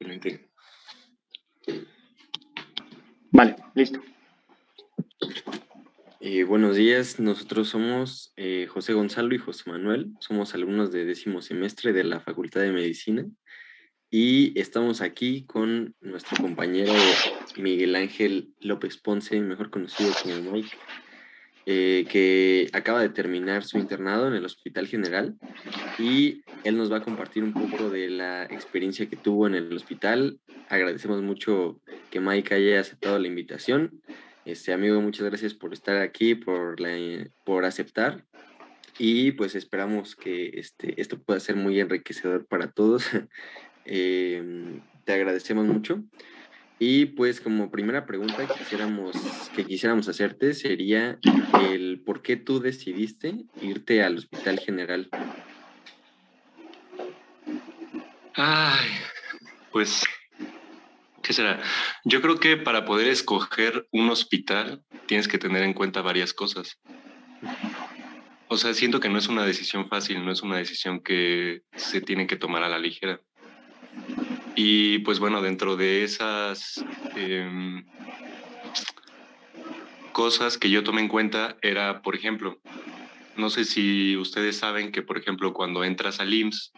Excelente. Vale, listo. Buenos días, nosotros somos José Gonzalo y José Manuel, somos alumnos de 10º semestre de la Facultad de Medicina y estamos aquí con nuestro compañero Miguel Ángel López Ponce, mejor conocido como Mike, que acaba de terminar su internado en el Hospital General y él nos va a compartir un poco de la experiencia que tuvo en el hospital. Agradecemos mucho que Mike haya aceptado la invitación. Amigo, muchas gracias por estar aquí, por aceptar, y pues esperamos que esto pueda ser muy enriquecedor para todos. Te agradecemos mucho. Y pues como primera pregunta que quisiéramos hacerte sería el por qué tú decidiste irte al Hospital General. Ay, pues, ¿qué será? Yo creo que para poder escoger un hospital tienes que tener en cuenta varias cosas. O sea, siento que no es una decisión fácil, no es una decisión que se tiene que tomar a la ligera. Y pues bueno, dentro de esas cosas que yo tomé en cuenta era, por ejemplo, no sé si ustedes saben que, por ejemplo, cuando entras al IMSS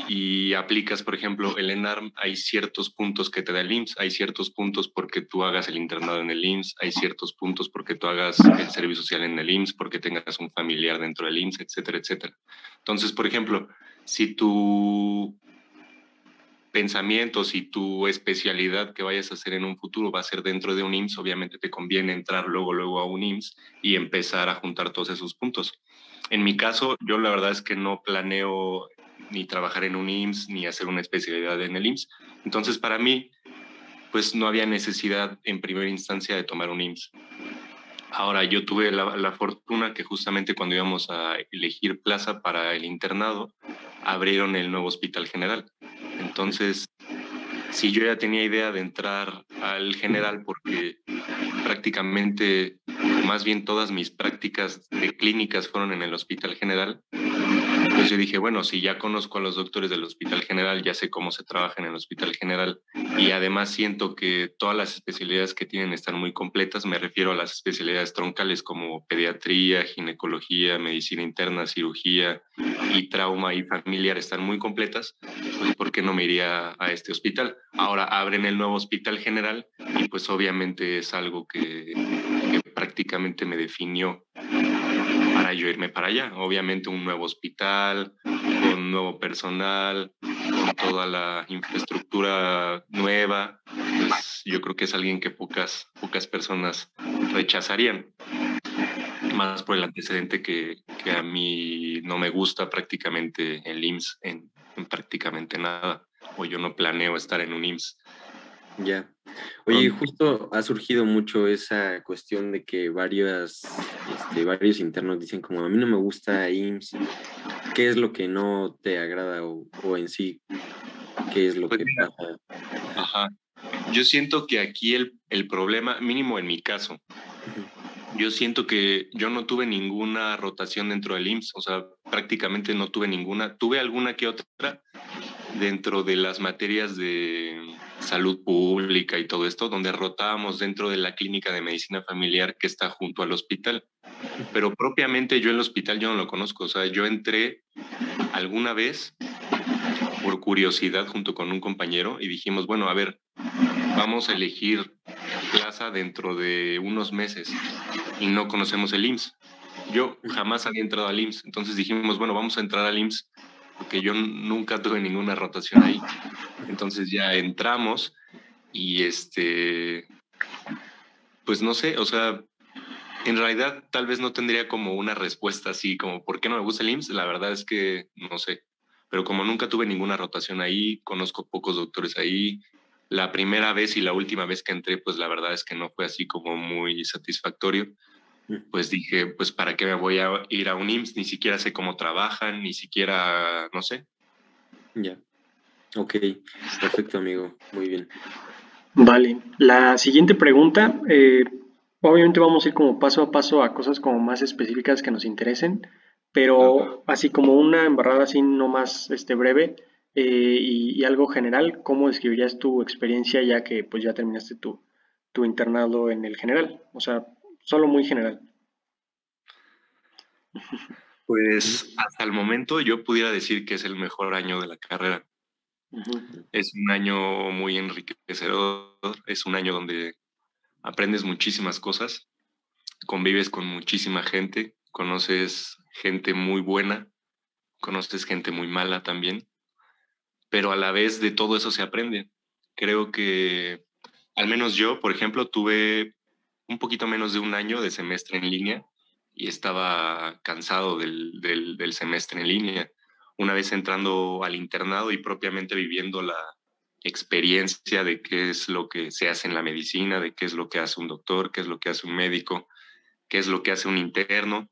y aplicas, por ejemplo, el ENARM, hay ciertos puntos que te da el IMSS, hay ciertos puntos porque tú hagas el internado en el IMSS, hay ciertos puntos porque tú hagas el servicio social en el IMSS, porque tengas un familiar dentro del IMSS, etcétera, etcétera. Entonces, por ejemplo, si tu pensamiento, si tu especialidad que vayas a hacer en un futuro va a ser dentro de un IMSS, obviamente te conviene entrar luego a un IMSS y empezar a juntar todos esos puntos. En mi caso, yo la verdad es que no planeo ni trabajar en un IMSS, ni hacer una especialidad en el IMSS. Entonces, para mí, pues no había necesidad en primera instancia de tomar un IMSS. Ahora, yo tuve la fortuna que justamente cuando íbamos a elegir plaza para el internado, abrieron el nuevo Hospital General. Entonces, sí, yo ya tenía idea de entrar al general porque prácticamente, más bien todas mis prácticas de clínicas fueron en el Hospital General. Pues yo dije, bueno, si ya conozco a los doctores del Hospital General, ya sé cómo se trabaja en el Hospital General y además siento que todas las especialidades que tienen están muy completas, me refiero a las especialidades troncales como pediatría, ginecología, medicina interna, cirugía y trauma y familiar están muy completas, pues ¿por qué no me iría a este hospital? Ahora abren el nuevo Hospital General y pues obviamente es algo que prácticamente me definió para yo irme para allá. Obviamente un nuevo hospital, con nuevo personal, con toda la infraestructura nueva, pues yo creo que es alguien que pocas personas rechazarían. Más por el antecedente que a mí no me gusta prácticamente el IMSS en prácticamente nada, o yo no planeo estar en un IMSS. Ya. Oye, justo ha surgido mucho esa cuestión de que varios internos dicen como a mí no me gusta IMSS. ¿Qué es lo que no te agrada o en sí qué es lo Pues que mira, pasa? Ajá. Yo siento que aquí el problema, mínimo en mi caso, yo siento que yo no tuve ninguna rotación dentro del IMSS, o sea, prácticamente no tuve ninguna, tuve alguna que otra dentro de las materias de salud pública y todo esto, donde rotábamos dentro de la clínica de medicina familiar que está junto al hospital. Pero propiamente yo el hospital yo no lo conozco, o sea, yo entré alguna vez por curiosidad junto con un compañero y dijimos, bueno, a ver, vamos a elegir plaza dentro de unos meses y no conocemos el IMSS. Yo jamás había entrado al IMSS, entonces dijimos, bueno, vamos a entrar al IMSS porque yo nunca tuve ninguna rotación ahí. Entonces ya entramos y pues no sé, o sea, en realidad tal vez no tendría como una respuesta así como ¿por qué no me gusta el IMSS? La verdad es que no sé, pero como nunca tuve ninguna rotación ahí, conozco pocos doctores ahí. La primera vez y la última vez que entré, pues la verdad es que no fue así como muy satisfactorio. Pues dije, pues ¿para qué me voy a ir a un IMSS? Ni siquiera sé cómo trabajan, ni siquiera, no sé. Ya. Ok, perfecto, amigo. Muy bien. Vale. La siguiente pregunta, obviamente vamos a ir como paso a paso a cosas como más específicas que nos interesen, pero así como una embarrada así no más breve, y algo general, ¿cómo describirías tu experiencia ya que pues ya terminaste tu internado en el general? O sea, solo muy general. Pues hasta el momento yo pudiera decir que es el mejor año de la carrera. Ujú. Es un año muy enriquecedor, es un año donde aprendes muchísimas cosas, convives con muchísima gente, conoces gente muy buena, conoces gente muy mala también, pero a la vez de todo eso se aprende. Creo que, al menos yo, por ejemplo, tuve un poquito menos de un año de semestre en línea y estaba cansado del semestre en línea. Una vez entrando al internado y propiamente viviendo la experiencia de qué es lo que se hace en la medicina, de qué es lo que hace un doctor, qué es lo que hace un médico, qué es lo que hace un interno,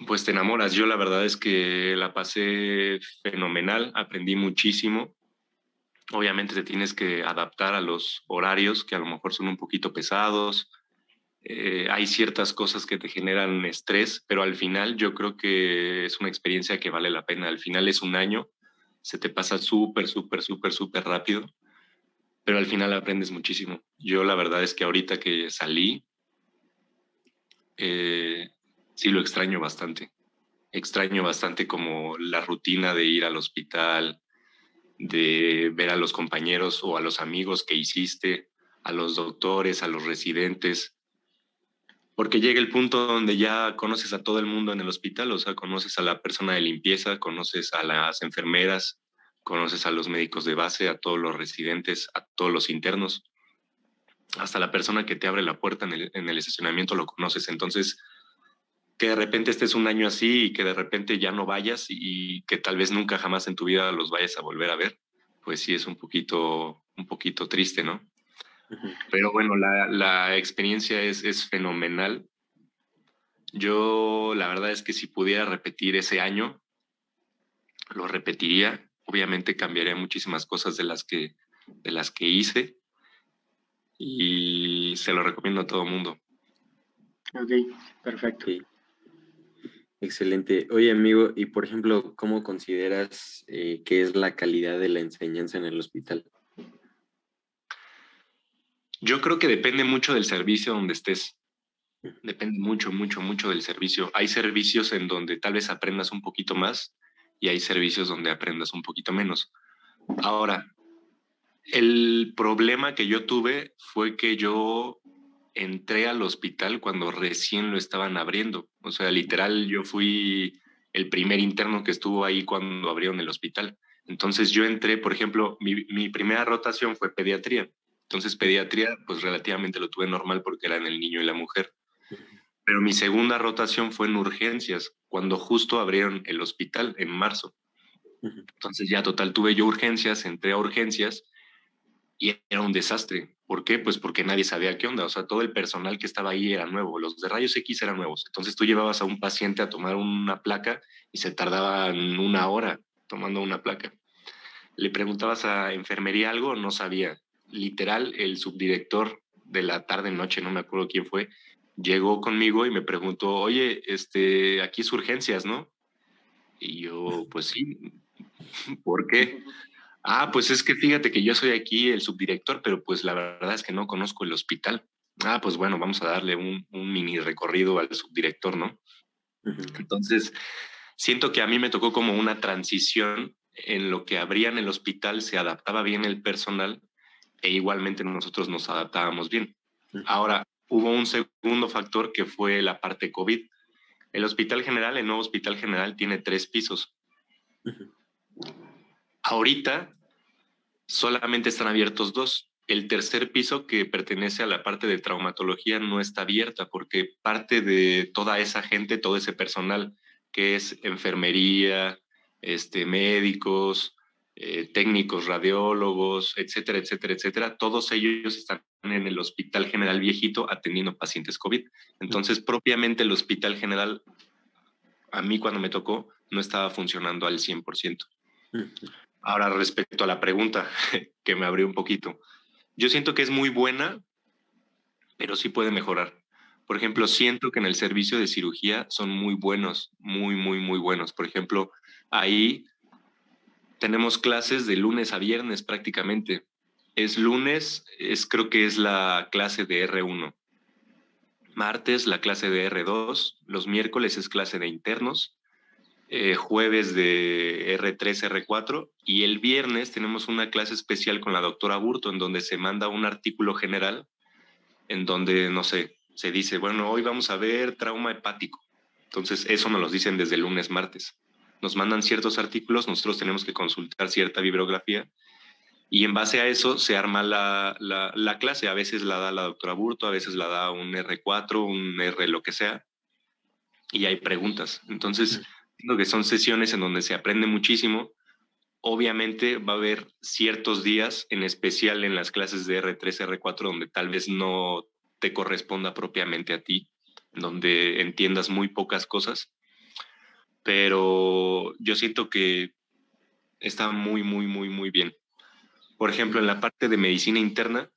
pues te enamoras. Yo la verdad es que la pasé fenomenal, aprendí muchísimo. Obviamente te tienes que adaptar a los horarios que a lo mejor son un poquito pesados. Hay ciertas cosas que te generan estrés, pero al final yo creo que es una experiencia que vale la pena. Al final es un año, se te pasa súper, súper, súper, súper rápido, pero al final aprendes muchísimo. Yo la verdad es que ahorita que salí, eh, sí lo extraño bastante. Extraño bastante como la rutina de ir al hospital, de ver a los compañeros o a los amigos que hiciste, a los doctores, a los residentes, porque llega el punto donde ya conoces a todo el mundo en el hospital, o sea, conoces a la persona de limpieza, conoces a las enfermeras, conoces a los médicos de base, a todos los residentes, a todos los internos, hasta la persona que te abre la puerta en el estacionamiento lo conoces. Entonces, que de repente estés un año así y que de repente ya no vayas y que tal vez nunca jamás en tu vida los vayas a volver a ver, pues sí es un poquito triste, ¿no? Ujú. Pero bueno, la experiencia es fenomenal. Yo la verdad es que si pudiera repetir ese año, lo repetiría. Obviamente cambiaría muchísimas cosas de las que hice y se lo recomiendo a todo mundo. Ok, perfecto. Ok, excelente. Oye, amigo, y por ejemplo, ¿cómo consideras que es la calidad de la enseñanza en el hospital? Yo creo que depende mucho del servicio donde estés. Depende mucho, mucho, mucho del servicio. Hay servicios en donde tal vez aprendas un poquito más y hay servicios donde aprendas un poquito menos. Ahora, el problema que yo tuve fue que yo entré al hospital cuando recién lo estaban abriendo. O sea, literal, yo fui el primer interno que estuvo ahí cuando abrieron el hospital. Entonces yo entré, por ejemplo, mi primera rotación fue pediatría. Entonces pediatría, pues relativamente lo tuve normal porque eran el niño y la mujer. Pero mi segunda rotación fue en urgencias, cuando justo abrieron el hospital en marzo. Ujú. Entonces ya total tuve yo urgencias, entré a urgencias y era un desastre. ¿Por qué? Pues porque nadie sabía qué onda. O sea, todo el personal que estaba ahí era nuevo. Los de rayos X eran nuevos. Entonces tú llevabas a un paciente a tomar una placa y se tardaban una hora tomando una placa. Le preguntabas a enfermería algo, no sabía. Literal, el subdirector de la tarde-noche, no me acuerdo quién fue, llegó conmigo y me preguntó, oye, aquí es urgencias, ¿no? Y yo, pues sí, ¿por qué? Ah, pues es que fíjate que yo soy aquí el subdirector, pero pues la verdad es que no conozco el hospital. Ah, pues bueno, vamos a darle un mini recorrido al subdirector, ¿no? Ujú. Entonces, siento que a mí me tocó como una transición en lo que abrían el hospital, se adaptaba bien el personal e igualmente nosotros nos adaptábamos bien. Ujú. Ahora, hubo un segundo factor que fue la parte COVID. El hospital general, el nuevo hospital general, tiene 3 pisos. Ujú. Ahorita solamente están abiertos 2. El tercer piso, que pertenece a la parte de traumatología, no está abierta porque parte de toda esa gente, todo ese personal, que es enfermería, médicos, técnicos, radiólogos, etcétera, etcétera, etcétera, todos ellos están en el Hospital General Viejito atendiendo pacientes COVID. Entonces, propiamente el Hospital General, a mí cuando me tocó, no estaba funcionando al 100%. Ujú. Ahora, respecto a la pregunta, que me abrió un poquito, yo siento que es muy buena, pero sí puede mejorar. Por ejemplo, siento que en el servicio de cirugía son muy buenos, muy, muy, muy buenos. Por ejemplo, ahí Tenemos clases de lunes a viernes prácticamente. Es lunes, creo que es la clase de R1. Martes la clase de R2. Los miércoles es clase de internos. Jueves de R3, R4. Y el viernes tenemos una clase especial con la doctora Burto, en donde se manda un artículo general, en donde, no sé, se dice, bueno, hoy vamos a ver trauma hepático. Entonces, eso nos lo dicen desde el lunes, martes. Nos mandan ciertos artículos, nosotros tenemos que consultar cierta bibliografía y en base a eso se arma la clase. A veces la da la doctora Burto, a veces la da un R4, un R lo que sea, y hay preguntas. Entonces, creo que son sesiones en donde se aprende muchísimo. Obviamente va a haber ciertos días, en especial en las clases de R3, R4, donde tal vez no te corresponda propiamente a ti, donde entiendas muy pocas cosas, pero yo siento que está muy, muy, muy, muy bien. Por ejemplo, en la parte de medicina interna,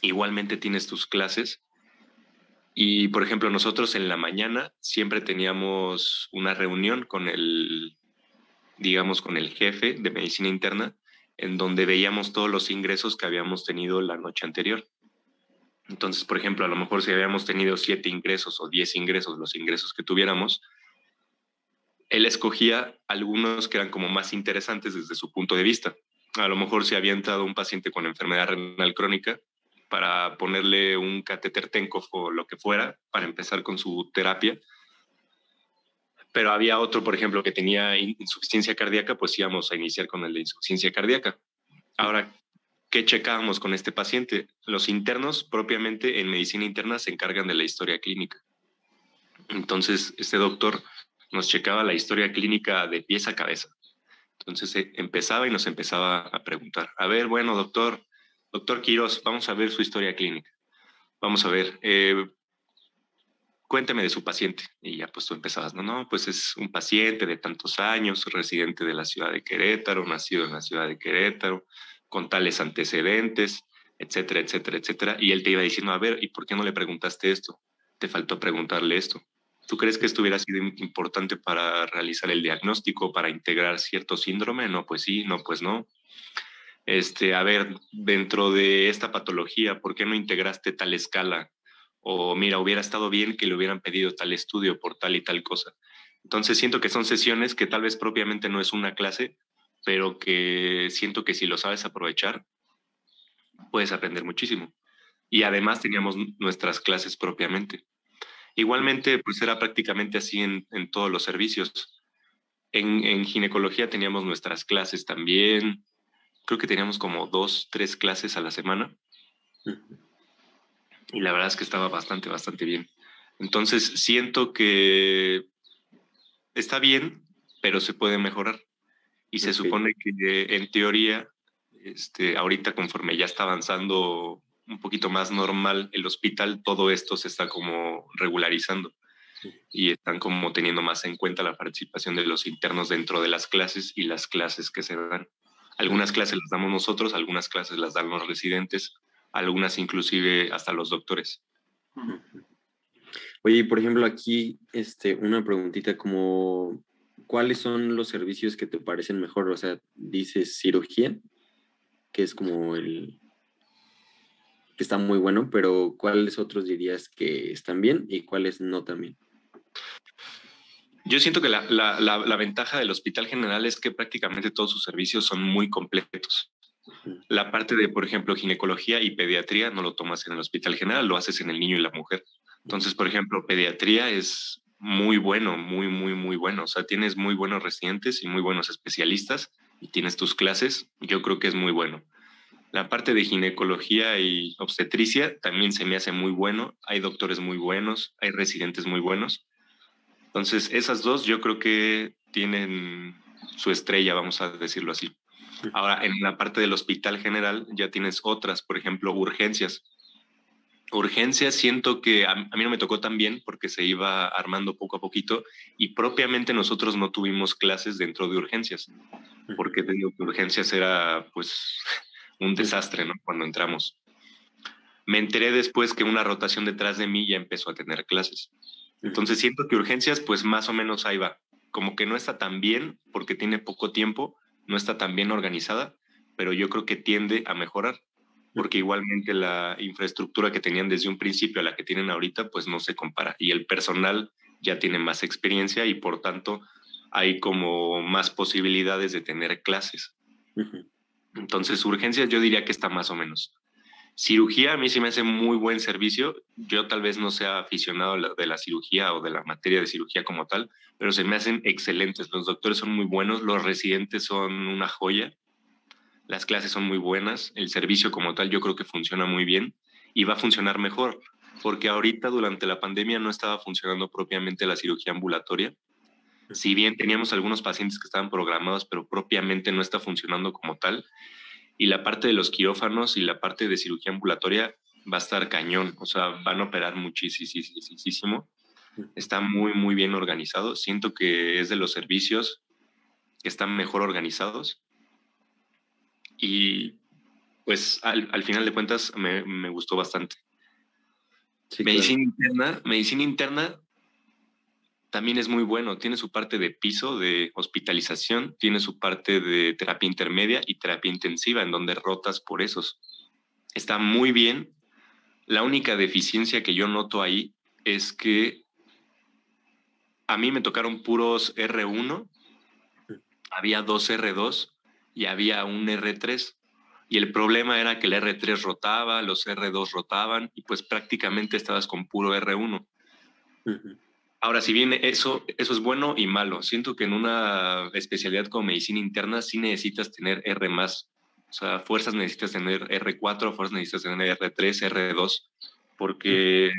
igualmente tienes tus clases y, por ejemplo, nosotros en la mañana siempre teníamos una reunión con digamos, con el jefe de medicina interna, en donde veíamos todos los ingresos que habíamos tenido la noche anterior. Entonces, por ejemplo, a lo mejor si habíamos tenido 7 ingresos o 10 ingresos, los ingresos que tuviéramos, él escogía algunos que eran como más interesantes desde su punto de vista. A lo mejor si había entrado un paciente con enfermedad renal crónica, para ponerle un catéter Tenkov o lo que fuera, para empezar con su terapia. Pero había otro, por ejemplo, que tenía insuficiencia cardíaca, pues íbamos a iniciar con el de insuficiencia cardíaca. Ahora, ¿qué checábamos con este paciente? Los internos, propiamente en medicina interna, se encargan de la historia clínica. Entonces, este doctor nos checaba la historia clínica de pies a cabeza. Entonces, empezaba y nos empezaba a preguntar, a ver, bueno, doctor Quirós, vamos a ver su historia clínica. Vamos a ver, cuénteme de su paciente. Y ya pues tú empezabas, no, pues es un paciente de tantos años, residente de la ciudad de Querétaro, nacido en la ciudad de Querétaro, con tales antecedentes, etcétera, etcétera, etcétera. Y él te iba diciendo, a ver, ¿y por qué no le preguntaste esto? Te faltó preguntarle esto. ¿Tú crees que esto hubiera sido importante para realizar el diagnóstico, para integrar cierto síndrome? No, pues sí, no, pues no. A ver, dentro de esta patología, ¿por qué no integraste tal escala? O mira, hubiera estado bien que le hubieran pedido tal estudio por tal y tal cosa. Entonces siento que son sesiones que tal vez propiamente no es una clase, pero que siento que si lo sabes aprovechar, puedes aprender muchísimo. Y además teníamos nuestras clases propiamente. Igualmente, pues era prácticamente así en todos los servicios. En ginecología teníamos nuestras clases también. Creo que teníamos como 2, 3 clases a la semana. Y la verdad es que estaba bastante, bastante bien. Entonces, siento que está bien, pero se puede mejorar. Y se supone que en teoría, ahorita conforme ya está avanzando un poquito más normal el hospital, todo esto se está como regularizando y están como teniendo más en cuenta la participación de los internos dentro de las clases y las clases que se dan. Algunas clases las damos nosotros, algunas clases las dan los residentes, algunas inclusive hasta los doctores. Oye, por ejemplo, aquí una preguntita como, ¿cuáles son los servicios que te parecen mejor? O sea, dices cirugía, que es como que está muy bueno, pero ¿cuáles otros dirías que están bien y cuáles no tan bien? Yo siento que la ventaja del Hospital General es que prácticamente todos sus servicios son muy completos. La parte de, por ejemplo, ginecología y pediatría no lo tomas en el Hospital General, lo haces en el niño y la mujer. Entonces, por ejemplo, pediatría es muy bueno, muy, muy, muy bueno. O sea, tienes muy buenos residentes y muy buenos especialistas y tienes tus clases. Yo creo que es muy bueno. La parte de ginecología y obstetricia también se me hace muy bueno. Hay doctores muy buenos, hay residentes muy buenos. Entonces, esas dos yo creo que tienen su estrella, vamos a decirlo así. Ahora, en la parte del Hospital General ya tienes otras, por ejemplo, urgencias. Urgencias siento que a mí no me tocó tan bien porque se iba armando poco a poquito y propiamente nosotros no tuvimos clases dentro de urgencias, porque te digo que urgencias era pues un desastre, ¿no? Cuando entramos. Me enteré después que una rotación detrás de mí ya empezó a tener clases. Entonces siento que urgencias pues más o menos ahí va. Como que no está tan bien porque tiene poco tiempo, no está tan bien organizada, pero yo creo que tiende a mejorar, porque igualmente la infraestructura que tenían desde un principio a la que tienen ahorita, pues no se compara. Y el personal ya tiene más experiencia y por tanto hay como más posibilidades de tener clases. Entonces, urgencias yo diría que está más o menos. Cirugía a mí sí me hace muy buen servicio. Yo tal vez no sea aficionado de la cirugía o de la materia de cirugía como tal, pero se me hacen excelentes. Los doctores son muy buenos, los residentes son una joya, las clases son muy buenas, el servicio como tal yo creo que funciona muy bien y va a funcionar mejor, porque ahorita durante la pandemia no estaba funcionando propiamente la cirugía ambulatoria. Si bien teníamos algunos pacientes que estaban programados, pero propiamente no está funcionando como tal. Y la parte de los quirófanos y la parte de cirugía ambulatoria va a estar cañón. O sea, van a operar muchísimo. Está muy, muy bien organizado. Siento que es de los servicios que están mejor organizados. Y pues al final de cuentas me gustó bastante. Sí, Medicina interna también es muy bueno. Tiene su parte de piso, de hospitalización, tiene su parte de terapia intermedia y terapia intensiva, en donde rotas por esos. Está muy bien. La única deficiencia que yo noto ahí es que a mí me tocaron puros R1, había 2 R2 y había un R3. Y el problema era que el R3 rotaba, los R2 rotaban y pues prácticamente estabas con puro R1. Ahora, si bien eso es bueno y malo, siento que en una especialidad como medicina interna sí necesitas tener R más. O sea, fuerzas necesitas tener R4, fuerzas necesitas tener R3, R2, porque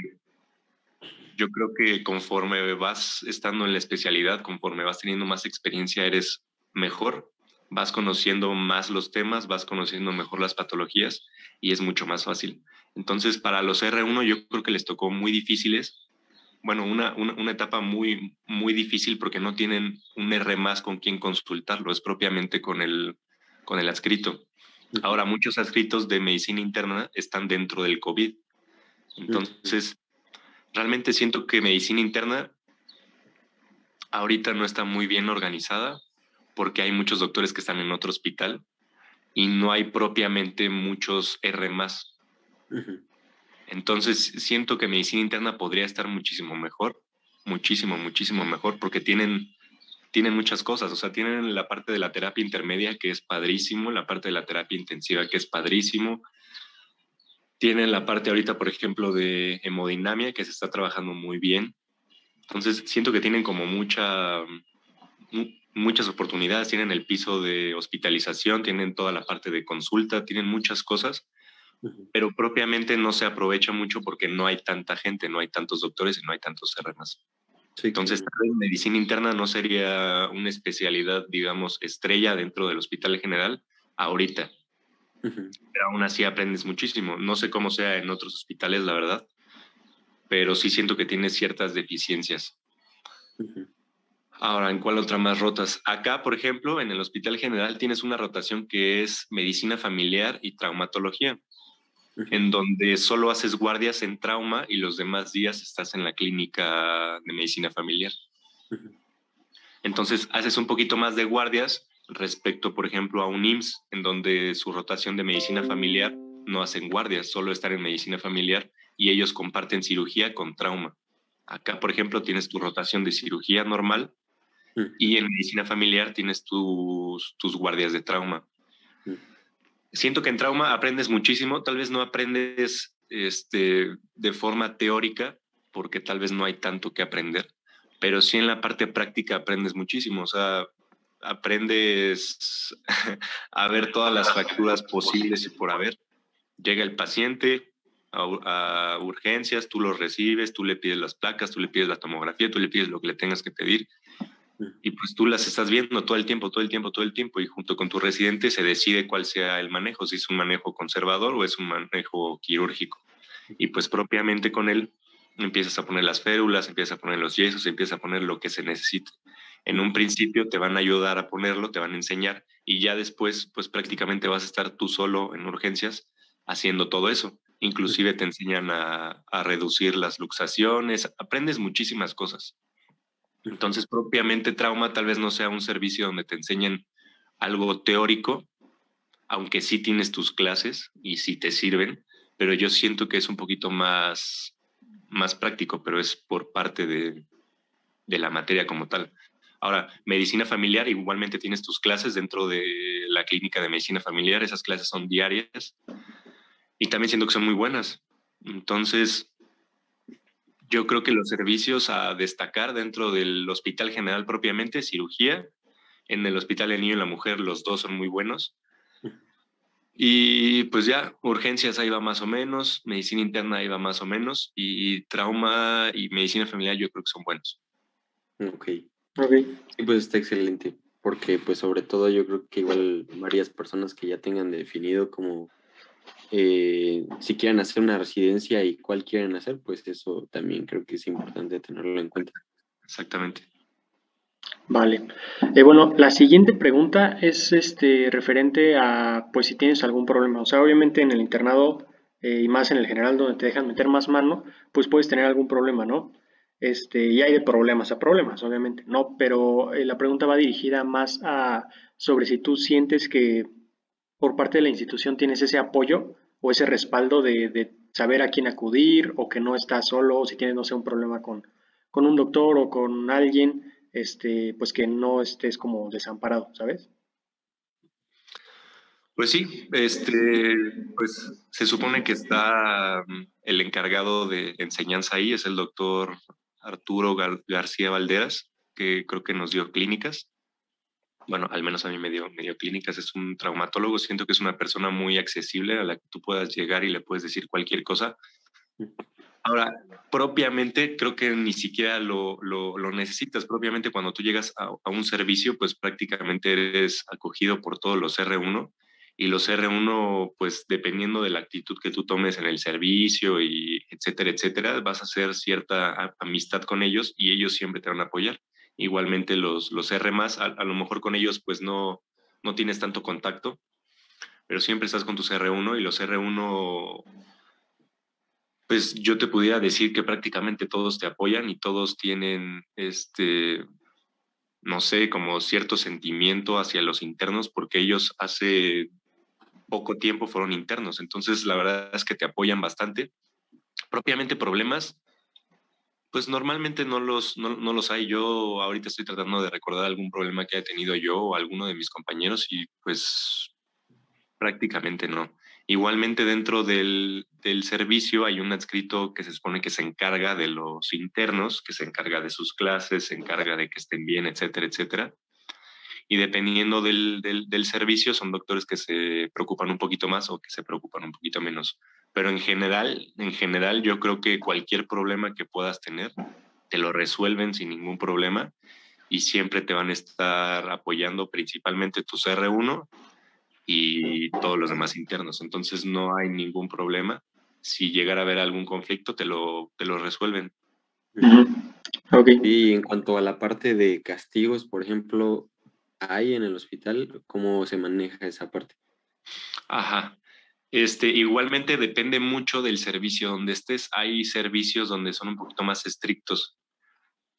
yo creo que conforme vas estando en la especialidad, conforme vas teniendo más experiencia, eres mejor, vas conociendo más los temas, vas conociendo mejor las patologías y es mucho más fácil. Entonces, para los R1 yo creo que les tocó muy difíciles. Bueno, una etapa muy, muy difícil porque no tienen un R más con quien consultarlo, es propiamente con el adscrito. Ahora, muchos adscritos de medicina interna están dentro del COVID. Entonces, realmente siento que medicina interna ahorita no está muy bien organizada porque hay muchos doctores que están en otro hospital y no hay propiamente muchos R más. Entonces siento que medicina interna podría estar muchísimo mejor, muchísimo mejor porque tienen muchas cosas. O sea, tienen la parte de la terapia intermedia que es padrísimo, la parte de la terapia intensiva que es padrísimo. Tienen la parte ahorita, por ejemplo, de hemodinamia que se está trabajando muy bien. Entonces, siento que tienen como muchas oportunidades. Tienen el piso de hospitalización, tienen toda la parte de consulta, tienen muchas cosas, pero propiamente no se aprovecha mucho porque no hay tanta gente, no hay tantos doctores y no hay tantos RMs. Sí, entonces, tal vez medicina interna no sería una especialidad, digamos, estrella dentro del hospital general ahorita. Pero aún así aprendes muchísimo. No sé cómo sea en otros hospitales, la verdad, pero sí siento que tiene ciertas deficiencias. Ahora, ¿en cuál otra más rotas? Acá, por ejemplo, en el Hospital General tienes una rotación que es medicina familiar y traumatología, en donde solo haces guardias en trauma y los demás días estás en la clínica de medicina familiar. Entonces, haces un poquito más de guardias respecto, por ejemplo, a un IMSS, en donde su rotación de medicina familiar no hacen guardias, solo están en medicina familiar y ellos comparten cirugía con trauma. Acá, por ejemplo, tienes tu rotación de cirugía normal y en medicina familiar tienes tus guardias de trauma. Siento que en trauma aprendes muchísimo, tal vez no aprendes de forma teórica, porque tal vez no hay tanto que aprender, pero sí en la parte práctica aprendes muchísimo, o sea, aprendes a ver todas las fracturas posibles y por haber. Llega el paciente a urgencias, tú lo recibes, tú le pides las placas, tú le pides la tomografía, tú le pides lo que le tengas que pedir. Y pues tú las estás viendo todo el tiempo, y junto con tu residente se decide cuál sea el manejo, si es un manejo conservador o es un manejo quirúrgico. Y pues propiamente con él empiezas a poner las férulas, empiezas a poner los yesos, empiezas a poner lo que se necesite. En un principio te van a ayudar a ponerlo, te van a enseñar y ya después pues prácticamente vas a estar tú solo en urgencias haciendo todo eso. Inclusive te enseñan a reducir las luxaciones, aprendes muchísimas cosas. Entonces, propiamente trauma tal vez no sea un servicio donde te enseñen algo teórico, aunque sí tienes tus clases y sí te sirven, pero yo siento que es un poquito más práctico, pero es por parte de la materia como tal. Ahora, medicina familiar, igualmente tienes tus clases dentro de la clínica de medicina familiar, esas clases son diarias y también siento que son muy buenas. Entonces, yo creo que los servicios a destacar dentro del hospital general propiamente, cirugía, en el hospital del niño y la mujer, los dos son muy buenos. Y pues ya, urgencias ahí va más o menos, medicina interna ahí va más o menos, y trauma y medicina familiar yo creo que son buenos. Ok. Ok. Sí, pues está excelente, porque pues sobre todo yo creo que igual varias personas que ya tengan definido como si quieren hacer una residencia y cuál quieren hacer, pues eso también creo que es importante tenerlo en cuenta. Exactamente. Vale. Bueno, la siguiente pregunta es referente a, pues si tienes algún problema. O sea, obviamente en el internado y más en el general donde te dejan meter más mano, pues puedes tener algún problema, ¿no? Y hay de problemas a problemas, obviamente, ¿no? Pero la pregunta va dirigida más a sobre si tú sientes que por parte de la institución tienes ese apoyo o ese respaldo de saber a quién acudir o que no estás solo, o si tienes, no sé, un problema con un doctor o con alguien, pues que no estés como desamparado, ¿sabes? Pues sí, pues se supone que está el encargado de enseñanza ahí, es el doctor Arturo García Valderas, que creo que nos dio clínicas. Bueno, al menos a mí me dio clínicas, es un traumatólogo, siento que es una persona muy accesible a la que tú puedas llegar y le puedes decir cualquier cosa. Ahora, propiamente creo que ni siquiera lo necesitas. Propiamente cuando tú llegas a un servicio, pues prácticamente eres acogido por todos los R1 y los R1, pues dependiendo de la actitud que tú tomes en el servicio y etcétera, etcétera, vas a hacer cierta amistad con ellos y ellos siempre te van a apoyar. Igualmente los R más, a lo mejor con ellos pues no tienes tanto contacto, pero siempre estás con tus R1 y los R1 pues yo te pudiera decir que prácticamente todos te apoyan y todos tienen, no sé, como cierto sentimiento hacia los internos porque ellos hace poco tiempo fueron internos. Entonces, la verdad es que te apoyan bastante. Propiamente problemas, pues normalmente no los hay. Yo ahorita estoy tratando de recordar algún problema que haya tenido yo o alguno de mis compañeros y pues prácticamente no. Igualmente dentro del servicio hay un adscrito que se supone que se encarga de los internos, que se encarga de sus clases, se encarga de que estén bien, etcétera, etcétera. Y dependiendo del servicio, son doctores que se preocupan un poquito más o que se preocupan un poquito menos. Pero en general, yo creo que cualquier problema que puedas tener, te lo resuelven sin ningún problema y siempre te van a estar apoyando principalmente tus R1 y todos los demás internos. Entonces no hay ningún problema. Si llegara a haber algún conflicto, te lo resuelven. Ujú. Ok. Y en cuanto a la parte de castigos, por ejemplo, ¿hay en el hospital cómo se maneja esa parte? Ajá. Igualmente depende mucho del servicio donde estés. Hay servicios donde son un poquito más estrictos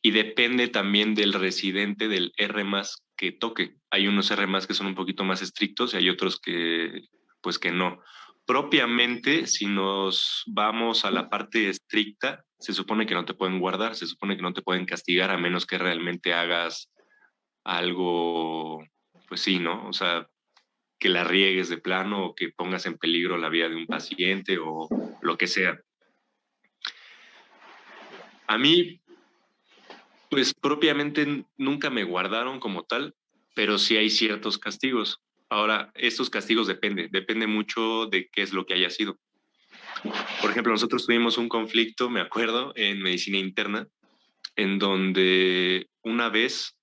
y depende también del residente del R más que toque. Hay unos R más que son un poquito más estrictos y hay otros que, pues que no. Propiamente, si nos vamos a la parte estricta, se supone que no te pueden guardar, se supone que no te pueden castigar a menos que realmente hagas algo, pues sí, ¿no? O sea, que la riegues de plano o que pongas en peligro la vida de un paciente o lo que sea. A mí, pues propiamente nunca me guardaron como tal, pero sí hay ciertos castigos. Ahora, estos castigos depende mucho de qué es lo que haya sido. Por ejemplo, nosotros tuvimos un conflicto, me acuerdo, en medicina interna, en donde una vez,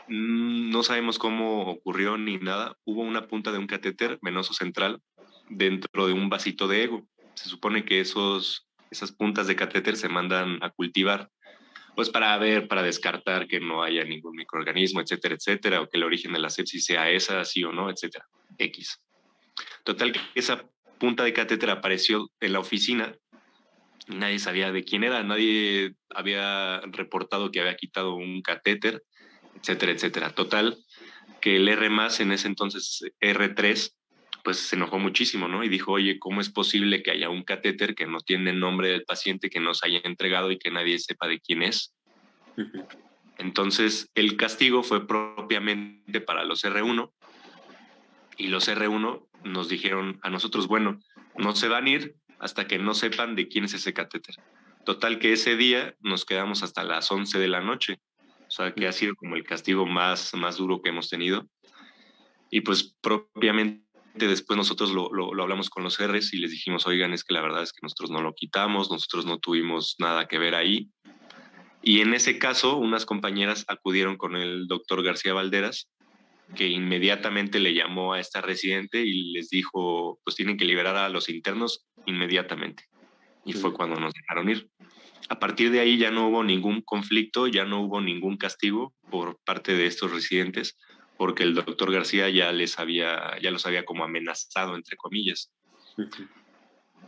no sabemos cómo ocurrió ni nada, hubo una punta de un catéter venoso central dentro de un vasito de ego. Se supone que esas puntas de catéter se mandan a cultivar pues para ver, para descartar que no haya ningún microorganismo, etcétera, etcétera, o que el origen de la sepsis sea esa, sí o no, etcétera. X. Total, que esa punta de catéter apareció en la oficina y nadie sabía de quién era, nadie había reportado que había quitado un catéter, etcétera, etcétera. Total, que el R+, en ese entonces R3, pues se enojó muchísimo, ¿no? Y dijo, oye, ¿cómo es posible que haya un catéter que no tiene el nombre del paciente, que nos haya entregado y que nadie sepa de quién es? Entonces, el castigo fue propiamente para los R1, y los R1 nos dijeron a nosotros, bueno, no se van a ir hasta que no sepan de quién es ese catéter. Total que ese día nos quedamos hasta las 11 de la noche, o sea que ha sido como el castigo más duro que hemos tenido. Y pues propiamente después nosotros lo hablamos con los Rs y les dijimos, oigan, es que la verdad es que nosotros no lo quitamos, nosotros no tuvimos nada que ver ahí. Y en ese caso, unas compañeras acudieron con el doctor García Valderas, que inmediatamente le llamó a esta residente y les dijo, pues tienen que liberar a los internos inmediatamente. Y fue cuando nos dejaron ir. A partir de ahí ya no hubo ningún conflicto, ya no hubo ningún castigo por parte de estos residentes, porque el doctor García ya los había como amenazado, entre comillas.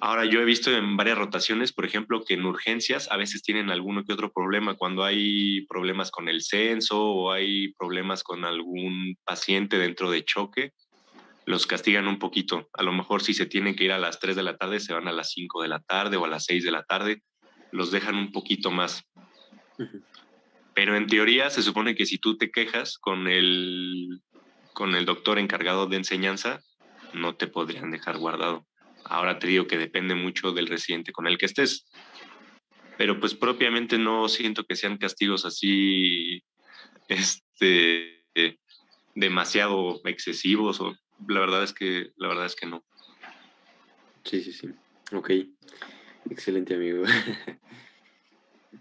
Ahora, yo he visto en varias rotaciones, por ejemplo, que en urgencias a veces tienen alguno que otro problema. Cuando hay problemas con el censo o hay problemas con algún paciente dentro de choque, los castigan un poquito. A lo mejor si se tienen que ir a las 3 de la tarde, se van a las 5 de la tarde o a las 6 de la tarde. Los dejan un poquito más. Pero en teoría se supone que si tú te quejas con el doctor encargado de enseñanza, no te podrían dejar guardado. Ahora te digo que depende mucho del residente con el que estés. Pero pues propiamente no siento que sean castigos así demasiado excesivos, o la verdad es que no. Sí. Ok. Excelente, amigo.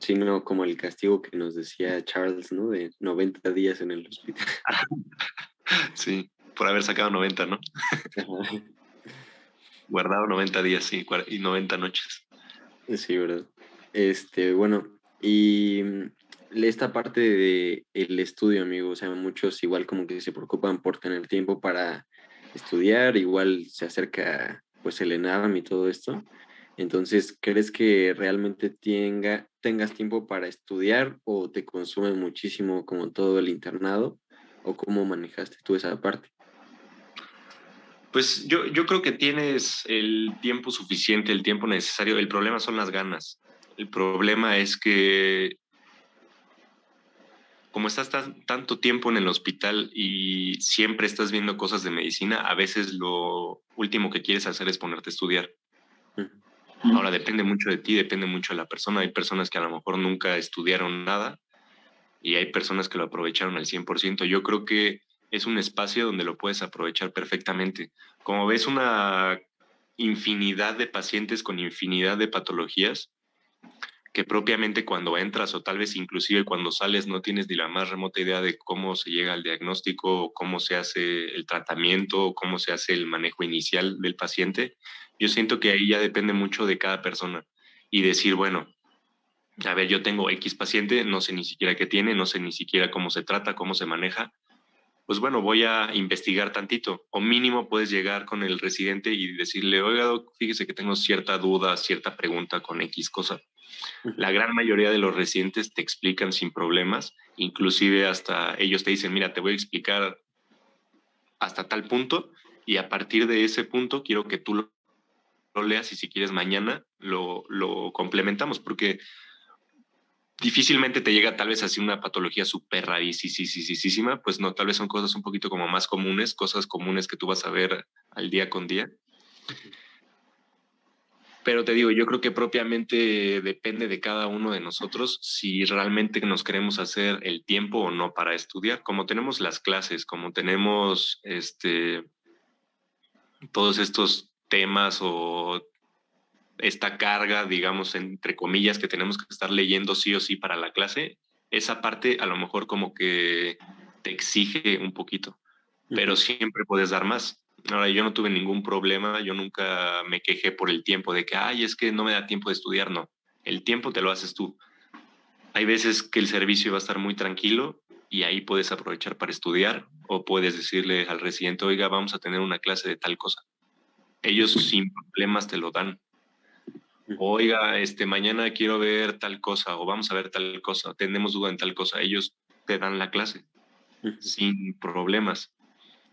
Sí, no, como el castigo que nos decía Charles, ¿no? De 90 días en el hospital. Sí, por haber sacado 90, ¿no? Guardado 90 días, sí, y 90 noches. Sí, ¿verdad? Bueno, y esta parte de el estudio, amigo, o sea, muchos igual como que se preocupan por tener tiempo para estudiar, igual se acerca pues el ENARM y todo esto. Entonces, ¿crees que realmente tengas tiempo para estudiar o te consume muchísimo como todo el internado? ¿O cómo manejaste tú esa parte? Pues yo creo que tienes el tiempo suficiente, el tiempo necesario. El problema son las ganas. El problema es que como estás tanto tiempo en el hospital y siempre estás viendo cosas de medicina, a veces lo último que quieres hacer es ponerte a estudiar. Ahora depende mucho de ti, depende mucho de la persona. Hay personas que a lo mejor nunca estudiaron nada y hay personas que lo aprovecharon al 100%. Yo creo que es un espacio donde lo puedes aprovechar perfectamente. Como ves una infinidad de pacientes con infinidad de patologías, que propiamente cuando entras o tal vez inclusive cuando sales no tienes ni la más remota idea de cómo se llega al diagnóstico, cómo se hace el tratamiento, cómo se hace el manejo inicial del paciente. Yo siento que ahí ya depende mucho de cada persona y decir, bueno, a ver, yo tengo X paciente, no sé ni siquiera qué tiene, no sé ni siquiera cómo se trata, cómo se maneja. Pues bueno, voy a investigar tantito. O mínimo puedes llegar con el residente y decirle, oiga, doc, fíjese que tengo cierta duda, cierta pregunta con X cosa. La gran mayoría de los residentes te explican sin problemas, inclusive hasta ellos te dicen, mira, te voy a explicar hasta tal punto y a partir de ese punto quiero que tú lo leas y si quieres mañana lo complementamos, porque difícilmente te llega tal vez así una patología súper rarísima, pues no, tal vez son cosas un poquito como más comunes, cosas comunes que tú vas a ver al día con día. Pero te digo, yo creo que propiamente depende de cada uno de nosotros si realmente nos queremos hacer el tiempo o no para estudiar. Como tenemos las clases, como tenemos todos estos temas o esta carga, digamos, entre comillas, que tenemos que estar leyendo sí o sí para la clase, esa parte a lo mejor como que te exige un poquito, pero siempre puedes dar más. Ahora, yo no tuve ningún problema, yo nunca me quejé por el tiempo de que, ay, es que no me da tiempo de estudiar, no. El tiempo te lo haces tú. Hay veces que el servicio va a estar muy tranquilo y ahí puedes aprovechar para estudiar o puedes decirle al residente, oiga, vamos a tener una clase de tal cosa. Ellos sin problemas te lo dan. Oiga, mañana quiero ver tal cosa o vamos a ver tal cosa, tenemos duda en tal cosa. Ellos te dan la clase. sin problemas.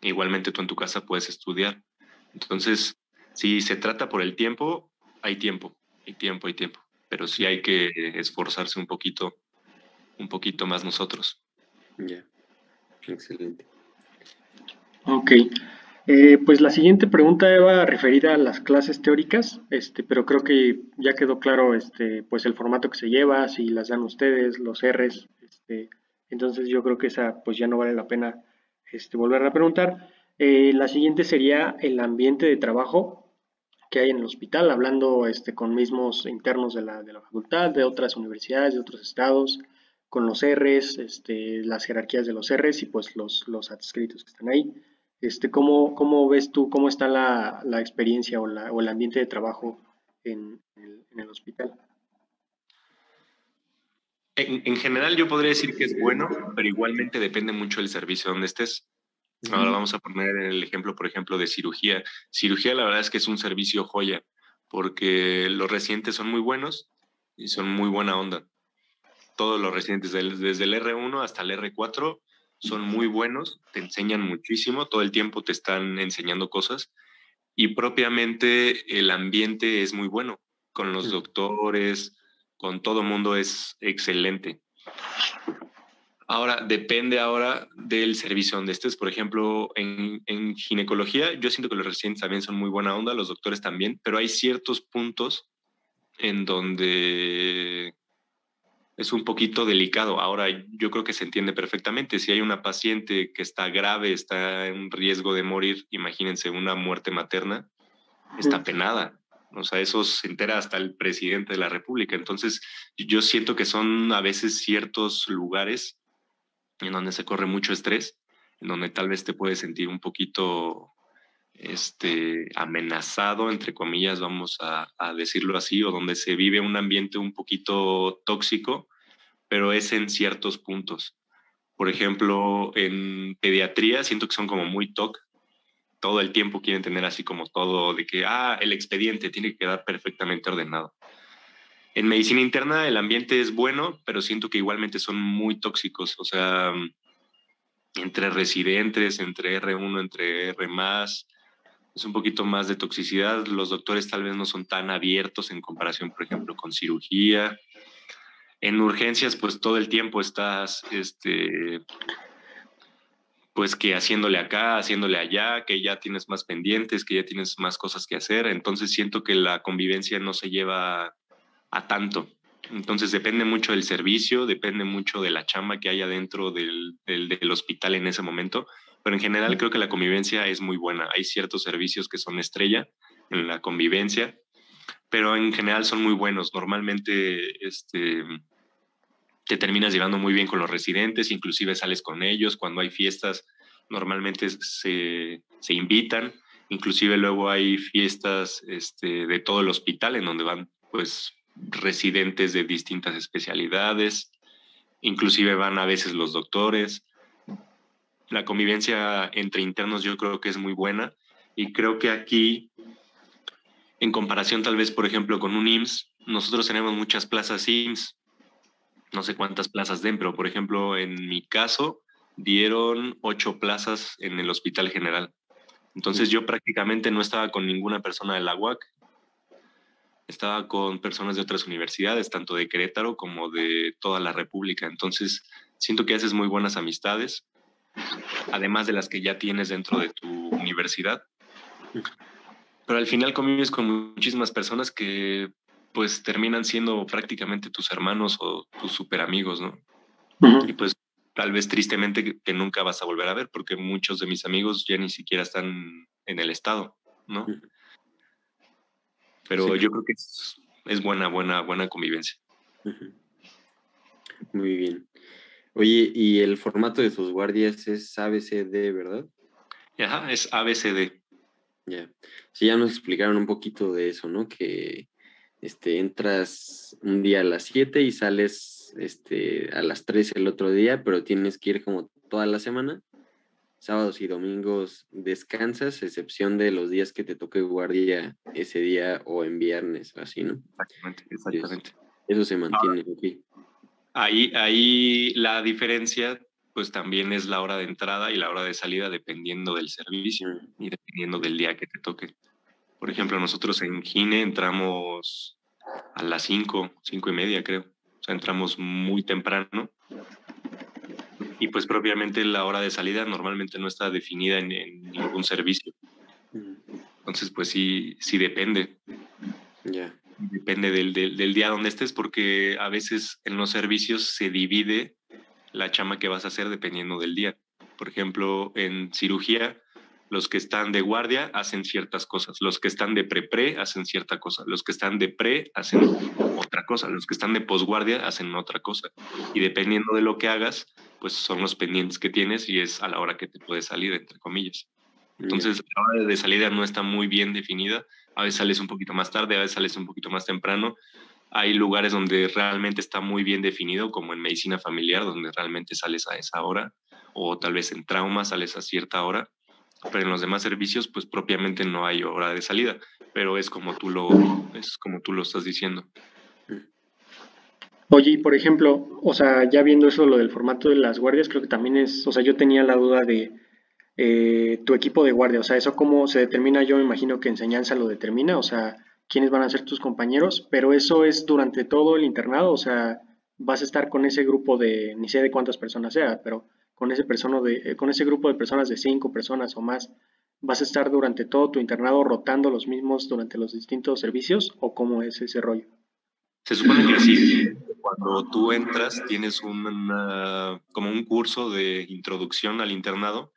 Igualmente tú en tu casa puedes estudiar. Entonces, si se trata por el tiempo, hay tiempo, hay tiempo, hay tiempo. Pero sí hay que esforzarse un poquito más nosotros. Ya, excelente. Ok. Pues la siguiente pregunta va referida a las clases teóricas, pero creo que ya quedó claro, pues el formato que se lleva, si las dan ustedes, los Rs, entonces yo creo que esa, pues ya no vale la pena, volverla a preguntar. La siguiente sería el ambiente de trabajo que hay en el hospital, hablando, con mismos internos de la facultad, de otras universidades, de otros estados, con los Rs, las jerarquías de los Rs y pues los adscritos que están ahí. ¿Cómo ves tú, cómo está la experiencia o el ambiente de trabajo en el hospital? En general yo podría decir que es bueno, pero igualmente depende mucho del servicio donde estés. Ahora vamos a poner el ejemplo, por ejemplo, de cirugía. Cirugía, la verdad es que es un servicio joya, porque los residentes son muy buenos y son muy buena onda. Todos los residentes, desde el R1 hasta el R4, son muy buenos, te enseñan muchísimo, todo el tiempo te están enseñando cosas y propiamente el ambiente es muy bueno, con los doctores, con todo mundo es excelente. Ahora, depende ahora del servicio donde estés. Por ejemplo, en ginecología, yo siento que los residentes también son muy buena onda, los doctores también, pero hay ciertos puntos en donde es un poquito delicado. Ahora, yo creo que se entiende perfectamente. Si hay una paciente que está grave, está en riesgo de morir, imagínense una muerte materna, está penada. O sea, eso se entera hasta el presidente de la República. Entonces, yo siento que son a veces ciertos lugares en donde se corre mucho estrés, en donde tal vez te puedes sentir un poquito amenazado, entre comillas, vamos a decirlo así, o donde se vive un ambiente un poquito tóxico, pero es en ciertos puntos. Por ejemplo, en pediatría siento que son como muy TOC, todo el tiempo quieren tener así como todo de que, el expediente tiene que quedar perfectamente ordenado. En medicina interna el ambiente es bueno, pero siento que igualmente son muy tóxicos, o sea, entre residentes, entre R1, entre R+, es un poquito más de toxicidad. Los doctores tal vez no son tan abiertos en comparación, por ejemplo, con cirugía. En urgencias, pues todo el tiempo estás, pues que haciéndole acá, haciéndole allá, que ya tienes más pendientes, que ya tienes más cosas que hacer. Entonces siento que la convivencia no se lleva a tanto. Entonces depende mucho del servicio, depende mucho de la chamba que haya dentro del hospital en ese momento, pero en general creo que la convivencia es muy buena. Hay ciertos servicios que son estrella en la convivencia, pero en general son muy buenos. Normalmente te terminas llevando muy bien con los residentes, inclusive sales con ellos. Cuando hay fiestas, normalmente se invitan. Inclusive luego hay fiestas de todo el hospital en donde van pues residentes de distintas especialidades, inclusive van a veces los doctores. La convivencia entre internos yo creo que es muy buena y creo que aquí, en comparación tal vez, por ejemplo, con un IMSS, nosotros tenemos muchas plazas IMSS, no sé cuántas plazas den, pero por ejemplo, en mi caso, dieron 8 plazas en el Hospital General. Entonces yo prácticamente no estaba con ninguna persona de la UAC, estaba con personas de otras universidades, tanto de Querétaro como de toda la República. Entonces siento que haces muy buenas amistades, además de las que ya tienes dentro de tu universidad. Pero al final convives con muchísimas personas que pues terminan siendo prácticamente tus hermanos o tus super amigos, ¿no? Y pues tal vez tristemente que nunca vas a volver a ver, porque muchos de mis amigos ya ni siquiera están en el estado, ¿no? Pero Sí. yo creo que es buena convivencia. Muy bien. Oye, ¿y el formato de tus guardias es ABCD, verdad? Ajá, es ABCD. Ya. Sí, ya nos explicaron un poquito de eso, ¿no? Que entras un día a las 7 y sales a las 3 el otro día, pero tienes que ir como toda la semana. Sábados y domingos descansas, excepción de los días que te toque guardia ese día o en viernes, así, ¿no? Exactamente. Eso se mantiene, ok. Ahí la diferencia pues también es la hora de entrada y la hora de salida dependiendo del servicio y dependiendo del día que te toque. Por ejemplo, nosotros en Gine entramos a las 5:30 creo. O sea, entramos muy temprano y pues propiamente la hora de salida normalmente no está definida en ningún servicio. Entonces, pues sí depende. Ya. Depende del día donde estés, porque a veces en los servicios se divide la chamba que vas a hacer dependiendo del día. Por ejemplo, en cirugía, los que están de guardia hacen ciertas cosas, los que están de pre-pre hacen cierta cosa, los que están de pre hacen otra cosa, los que están de posguardia hacen otra cosa. Y dependiendo de lo que hagas, pues son los pendientes que tienes y es a la hora que te puedes salir, entre comillas. Entonces, la hora de salida no está muy bien definida. A veces sales un poquito más tarde, a veces sales un poquito más temprano. Hay lugares donde realmente está muy bien definido, como en medicina familiar, donde realmente sales a esa hora, o tal vez en trauma sales a cierta hora, pero en los demás servicios, pues propiamente no hay hora de salida, pero es como tú lo estás diciendo. Oye, y por ejemplo, o sea, ya viendo eso, lo del formato de las guardias, creo que también es, o sea, yo tenía la duda de tu equipo de guardia, o sea, eso cómo se determina, yo me imagino que enseñanza lo determina, o sea, quiénes van a ser tus compañeros, pero eso es durante todo el internado, o sea, vas a estar con ese grupo de, ni sé de cuántas personas sea, pero con ese con ese grupo de personas de 5 personas o más, ¿vas a estar durante todo tu internado rotando los mismos durante los distintos servicios o cómo es ese rollo? Se supone que sí. Cuando tú entras, tienes como un curso de introducción al internado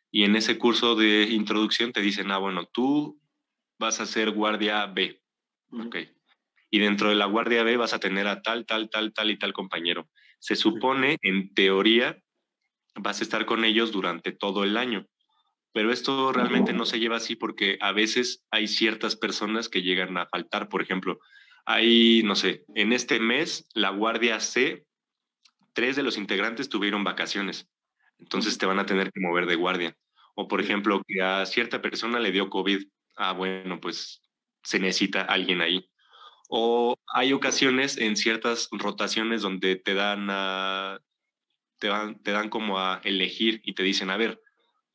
y en ese curso de introducción te dicen, bueno, tú vas a ser guardia B, Ujú. ok. Y dentro de la guardia B vas a tener a tal, tal, tal, tal y tal compañero. Se supone, en teoría, vas a estar con ellos durante todo el año, pero esto realmente no se lleva así porque a veces hay ciertas personas que llegan a faltar. Por ejemplo, hay, no sé, en este mes, la guardia C, 3 de los integrantes tuvieron vacaciones, entonces te van a tener que mover de guardia. O por ejemplo, que a cierta persona le dio COVID. Bueno, pues se necesita alguien ahí. O hay ocasiones en ciertas rotaciones donde te dan como a elegir y te dicen, a ver,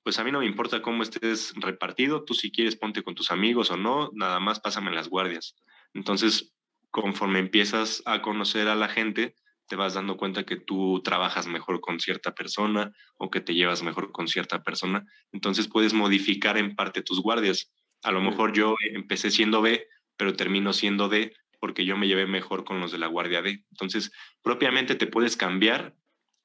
pues a mí no me importa cómo estés repartido, tú si quieres ponte con tus amigos o no, nada más pásame las guardias. Entonces, conforme empiezas a conocer a la gente, te vas dando cuenta que tú trabajas mejor con cierta persona o que te llevas mejor con cierta persona. Entonces puedes modificar en parte tus guardias. A lo mejor yo empecé siendo B, pero termino siendo D porque yo me llevé mejor con los de la guardia D. Entonces, propiamente te puedes cambiar,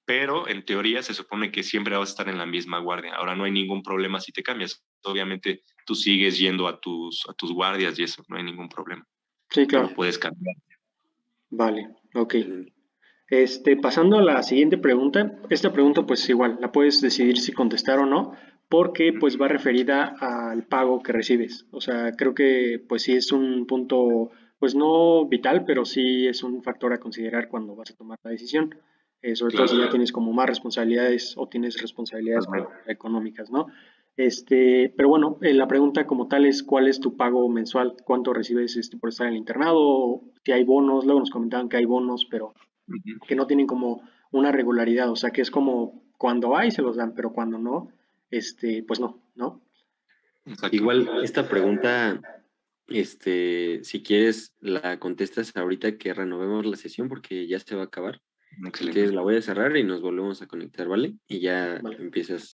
pero en teoría se supone que siempre vas a estar en la misma guardia. Ahora no hay ningún problema si te cambias. Obviamente tú sigues yendo a tus guardias y eso, no hay ningún problema, Sí, pero claro. puedes cambiar. Vale, ok. Excelente. Pasando a la siguiente pregunta, esta pregunta pues igual, la puedes decidir si contestar o no, porque pues va referida al pago que recibes. O sea, creo que pues sí es un punto, pues no vital, pero sí es un factor a considerar cuando vas a tomar la decisión. Sobre todo si ya Claro, tienes como más responsabilidades o tienes responsabilidades como totalmente. económicas, ¿no? Pero bueno, la pregunta como tal es ¿cuál es tu pago mensual? ¿Cuánto recibes por estar en el internado? Si hay bonos, luego nos comentaban que hay bonos, pero Ujú. que no tienen como una regularidad, o sea que es como cuando hay se los dan, pero cuando no, pues no, ¿no? Exacto. Igual, esta pregunta, si quieres, la contestas ahorita que renovemos la sesión porque ya se va a acabar. Si Excelente. quieres, la voy a cerrar y nos volvemos a conectar, ¿vale? Y ya Vale. empiezas